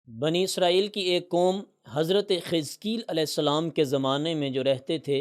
بنی اسرائیل کی ایک قوم حضرت خزقیل علیہ السلام کے زمانے میں جو رہتے تھے،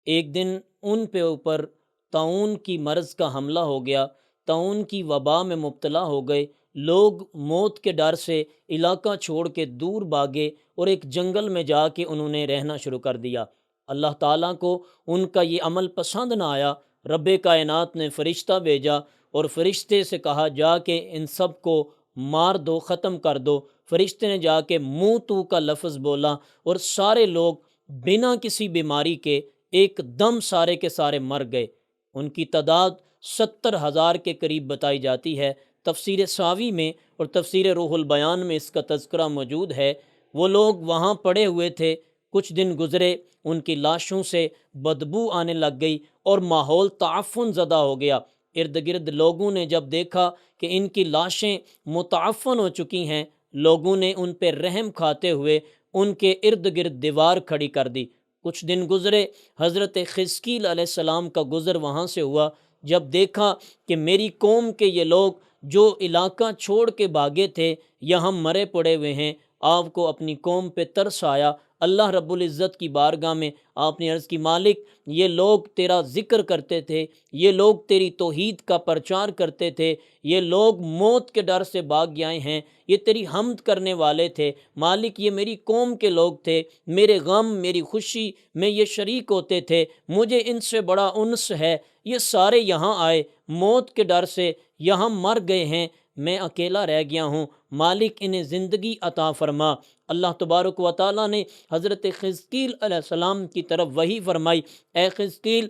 ایک دن ان پہ اوپر طاعون کی مرض کا حملہ ہو گیا۔ طاعون کی وبا میں مبتلا ہو گئے۔ لوگ موت کے ڈر سے علاقہ چھوڑ کے دور بھاگے اور ایک جنگل میں جا کے انہوں نے رہنا شروع کر دیا۔ اللہ تعالیٰ کو ان کا یہ عمل پسند نہ آیا۔ رب کائنات نے فرشتہ بھیجا اور فرشتے سے کہا جا کے ان سب کو مار دو، ختم کر دو۔ فرشتے نے جا کے منہ تو کا لفظ بولا اور سارے لوگ بنا کسی بیماری کے ایک دم سارے کے سارے مر گئے۔ ان کی تعداد 70,000 کے قریب بتائی جاتی ہے۔ تفسیر ساوی میں اور تفسیر روح البیان میں اس کا تذکرہ موجود ہے۔ وہ لوگ وہاں پڑے ہوئے تھے، کچھ دن گزرے، ان کی لاشوں سے بدبو آنے لگ گئی اور ماحول تعفن زدہ ہو گیا۔ ارد گرد لوگوں نے جب دیکھا کہ ان کی لاشیں متعفن ہو چکی ہیں، لوگوں نے ان پہ رحم کھاتے ہوئے ان کے ارد گرد دیوار کھڑی کر دی۔ کچھ دن گزرے، حضرت خزقیل علیہ السلام کا گزر وہاں سے ہوا۔ جب دیکھا کہ میری قوم کے یہ لوگ جو علاقہ چھوڑ کے بھاگے تھے یہاں مرے پڑے ہوئے ہیں، آپ کو اپنی قوم پہ ترس آیا۔ اللہ رب العزت کی بارگاہ میں آپ نے عرض کی، مالک یہ لوگ تیرا ذکر کرتے تھے، یہ لوگ تیری توحید کا پرچار کرتے تھے، یہ لوگ موت کے ڈر سے بھاگ آئے ہیں، یہ تیری حمد کرنے والے تھے۔ مالک یہ میری قوم کے لوگ تھے، میرے غم میری خوشی میں یہ شریک ہوتے تھے، مجھے ان سے بڑا انس ہے۔ یہ سارے یہاں آئے، موت کے ڈر سے یہاں مر گئے ہیں، میں اکیلا رہ گیا ہوں، مالک انہیں زندگی عطا فرما۔ اللہ تبارک و تعالیٰ نے حضرت خزقیل علیہ السلام کی طرف وحی فرمائی، اے خزقیل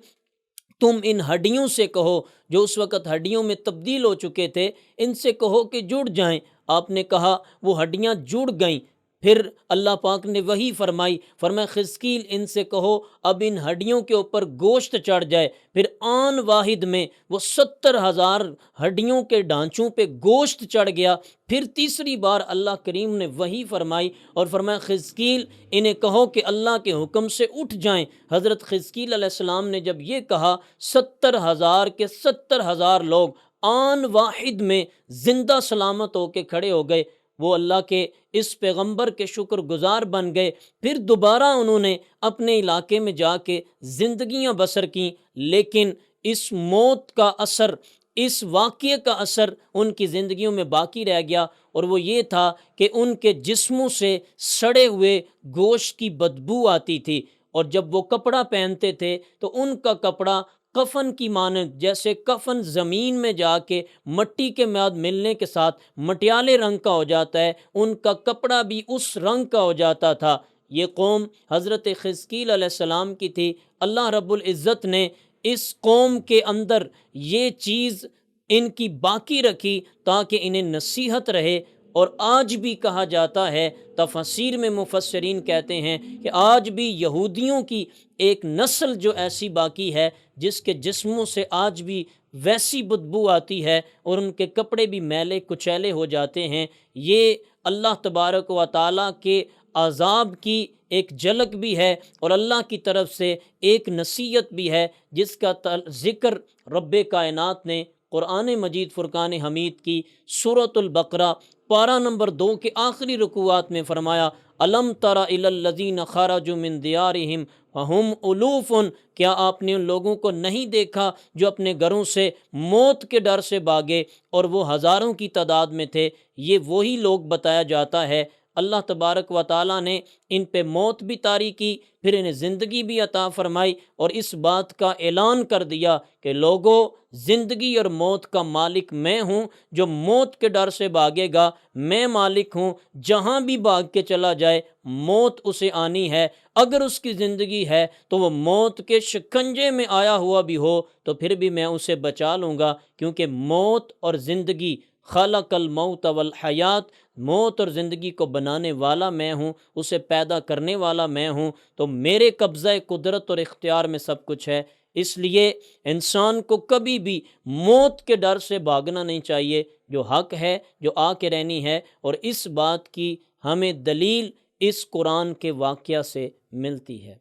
تم ان ہڈیوں سے کہو جو اس وقت ہڈیوں میں تبدیل ہو چکے تھے، ان سے کہو کہ جڑ جائیں۔ آپ نے کہا وہ ہڈیاں جڑ گئیں۔ پھر اللہ پاک نے وحی فرمائی، فرمایا خزقیل ان سے کہو اب ان ہڈیوں کے اوپر گوشت چڑھ جائے۔ پھر آن واحد میں وہ 70,000 ہڈیوں کے ڈھانچوں پہ گوشت چڑھ گیا۔ پھر تیسری بار اللہ کریم نے وحی فرمائی اور فرمایا خزقیل انہیں کہو کہ اللہ کے حکم سے اٹھ جائیں۔ حضرت خزقیل علیہ السلام نے جب یہ کہا، 70,000 کے 70,000 لوگ آن واحد میں زندہ سلامت ہو کے کھڑے ہو گئے۔ وہ اللہ کے اس پیغمبر کے شکر گزار بن گئے۔ پھر دوبارہ انہوں نے اپنے علاقے میں جا کے زندگیاں بسر کیں، لیکن اس موت کا اثر، اس واقعے کا اثر ان کی زندگیوں میں باقی رہ گیا، اور وہ یہ تھا کہ ان کے جسموں سے سڑے ہوئے گوشت کی بدبو آتی تھی، اور جب وہ کپڑا پہنتے تھے تو ان کا کپڑا کفن کی مانند، جیسے کفن زمین میں جا کے مٹی کے میعاد ملنے کے ساتھ مٹیالے رنگ کا ہو جاتا ہے، ان کا کپڑا بھی اس رنگ کا ہو جاتا تھا۔ یہ قوم حضرت خزقیل علیہ السلام کی تھی۔ اللہ رب العزت نے اس قوم کے اندر یہ چیز ان کی باقی رکھی تاکہ انہیں نصیحت رہے، اور آج بھی کہا جاتا ہے، تفاسیر میں مفسرین کہتے ہیں کہ آج بھی یہودیوں کی ایک نسل جو ایسی باقی ہے جس کے جسموں سے آج بھی ویسی بدبو آتی ہے اور ان کے کپڑے بھی میلے کچیلے ہو جاتے ہیں۔ یہ اللہ تبارک و تعالیٰ کے عذاب کی ایک جھلک بھی ہے اور اللہ کی طرف سے ایک نصیحت بھی ہے، جس کا ذکر رب کائنات نے قرآن مجید فرقان حمید کی سورۃ البقرہ پارہ نمبر 2 کے آخری رکوعات میں فرمایا، الم تر الی الذین خرجوا من دیارہم وہم الوف، کیا آپ نے ان لوگوں کو نہیں دیکھا جو اپنے گھروں سے موت کے ڈر سے بھاگے اور وہ ہزاروں کی تعداد میں تھے؟ یہ وہی لوگ بتایا جاتا ہے۔ اللہ تبارک و تعالیٰ نے ان پہ موت بھی طاری کی، پھر انہیں زندگی بھی عطا فرمائی، اور اس بات کا اعلان کر دیا کہ لوگوں، زندگی اور موت کا مالک میں ہوں، جو موت کے ڈر سے بھاگے گا میں مالک ہوں، جہاں بھی بھاگ کے چلا جائے موت اسے آنی ہے۔ اگر اس کی زندگی ہے تو وہ موت کے شکنجے میں آیا ہوا بھی ہو تو پھر بھی میں اسے بچا لوں گا، کیونکہ موت اور زندگی، خلق الموت والحیات، موت اور زندگی کو بنانے والا میں ہوں، اسے پیدا کرنے والا میں ہوں، تو میرے قبضہ قدرت اور اختیار میں سب کچھ ہے۔ اس لیے انسان کو کبھی بھی موت کے ڈر سے بھاگنا نہیں چاہیے، جو حق ہے، جو آ کے رہنی ہے، اور اس بات کی ہمیں دلیل اس قرآن کے واقعہ سے ملتی ہے۔